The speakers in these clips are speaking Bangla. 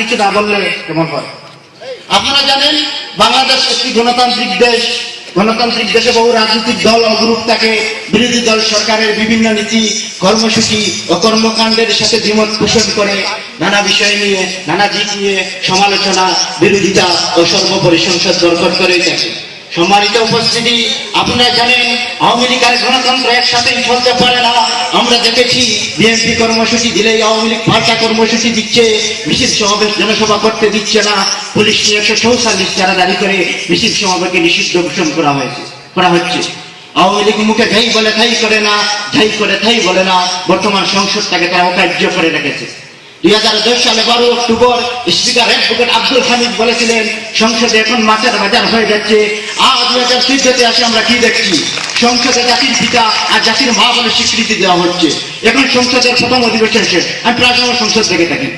কিছু না বললে কেমন হয়? আপনারা জানেন বাংলাদেশ একটি গণতান্ত্রিক দেশ। গণতান্ত্রিক দেশে বহু রাজনৈতিক দল ও গ্রুপ থাকে। বিরোধী দল সরকারের বিভিন্ন নীতি, কর্মসূচি ও কর্মকাণ্ডের সাথে দ্বিমত পোষণ করে নানা বিষয় নিয়ে, নানা দিক নিয়ে সমালোচনা, বিরোধিতা ও সর্বোপরি সংসদ দরকার করে থাকে। সম্মানিত উপস্থিতি, আপনারা জানেন আওয়ামী লীগ আর গণতন্ত্র একসাথেই চলতে পারে না। আমরা দেখেছি বিএনপি কর্মসূচি দিলেই আওয়ামী লীগ পাল্টা কর্মসূচি দিচ্ছে, মিছিল সমাবেশ জনসভা করতে দিচ্ছে না। পুলিশ 144 ধারা জারি করে মিছিল সমাবেশকে নিষিদ্ধ ঘোষণা করা হচ্ছে। আওয়ামী লীগ মুখে ঠাই বলে ঠাই করে না, ঠাই করে ঠাই বলে না। বর্তমান সংসদটাকে তারা অকার্য করে রেখেছে। 2010 সালে 12 October speaker advocate Abdul Hamid বলেছিলেন সংসদে এখন মাছের বাজার হয়ে যাচ্ছে। আজ 2014-তে আসে আমরা কি দেখছি? সংসদে জাতির পিতা আর জাতির মা বলে স্বীকৃতি দেওয়া হচ্ছে। এখন সংসদের প্রথম অধিবেশন শেষ, আমি প্রায় সময় সংসদ দেখে থাকি।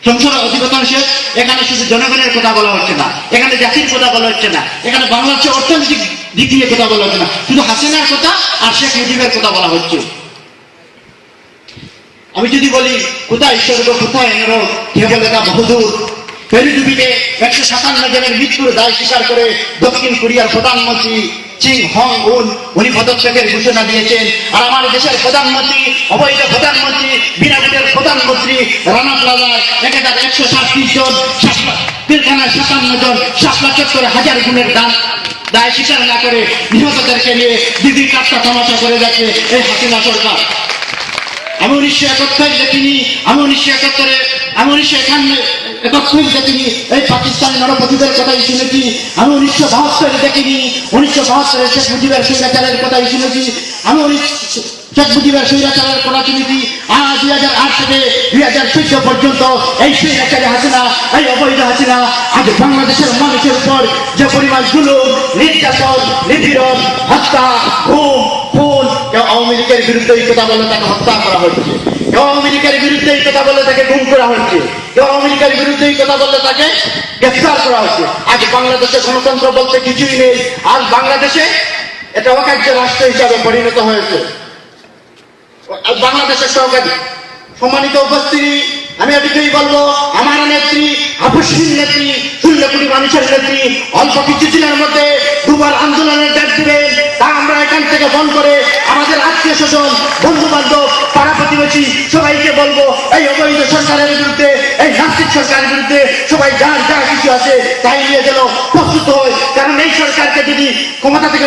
সংসদ অধিবেশন শেষ, এখানে শুধু জনগণের কথা বলা হচ্ছে না, এখানে জাতির কথা বলা হচ্ছে না, এখানে বাংলাদেশের অর্থনৈতিক দিক নিয়ে কথা বলা হচ্ছে না, শুধু হাসিনার কথা আর শেখ মুজিবের কথা বলা হচ্ছে। আমি যদি বলি কোথায় স্বর্গ কোথায় নরক, কে বলে তা বহুদূর। পেরুডুবিতে 157 জনের মৃত্যুর দায় স্বীকার করে দক্ষিণ কোরিয়ার প্রধানমন্ত্রী চিং হং উন উনি পদত্যাগের ঘোষণা দিয়েছেন। আর আমার দেশের প্রধানমন্ত্রী, অবৈধ প্রধানমন্ত্রী, বিনা ভোটের প্রধানমন্ত্রী রানা প্লাজায় 1136 জন, পিলখানায় 57 জন, শাপলা চত্বরে 1000 গুণের দায় স্বীকার না করে নিহতদেরকে নিয়ে দিদি কাটটা তামাশা করে যাচ্ছে এই হাসিনা সরকার। আমি 1971 দেখিনি, আমি 1971 দেখিনি এই পাকিস্তানি নরপতিদের কথাই শুনেছি। আমি 1972 দেখিনি, 1972 শেখ মুজিবের স্বৈরাচারের কথাই শুনেছি। আমি শেখ মুজিবের স্বৈরাচারের কথা শুনেছি। আজ 2008 থেকে 2014 পর্যন্ত এই স্বৈরাচারী হাসিনা, এই অবৈধ হাসিনা আজ বাংলাদেশের মানুষের উপর যে পরিমাণ জুলুম, নির্যাতন, নিপীড়ন, হত্যা, খুন, আওয়ামী লীগের বিরুদ্ধে এই কথা বলে তাকে হত্যা করা হচ্ছে, আওয়ামী লীগের বিরুদ্ধে এই কথা বলে তাকে গুম করা হচ্ছে, আওয়ামী লীগের বিরুদ্ধে এই কথা বললে তাকে গ্রেফতার করা হচ্ছে। আজ বাংলাদেশে গণতন্ত্র বলতে কিছুই নেই। আজ বাংলাদেশে এটা অকার্য রাষ্ট্র হিসাবে পরিণত হয়েছে। বাংলাদেশের সরকারি সম্মানিত উপস্থিতি, আমি এদিকেই বলবো আমার নেত্রী, আপসহীন নেত্রী, 16 কোটি মানুষের নেত্রী অল্প কিছু দিনের মধ্যে দুবার আন্দোলনের ডাক দিবেন। তা আমরা এখান থেকে বন্ধ করে আমাদের আত্মীয় স্বজন, বন্ধু বান্ধব, পাড়া প্রতিবেশী সবাইকে বলবো এই অবৈধ সরকারের বিরুদ্ধে, এই নাস্তিক সরকারের বিরুদ্ধে সবাই যার যা কিছু আছে তাই নিয়ে যেন প্রস্তুত হয়। কারণ এই সরকারকে যদি ক্ষমতা থেকে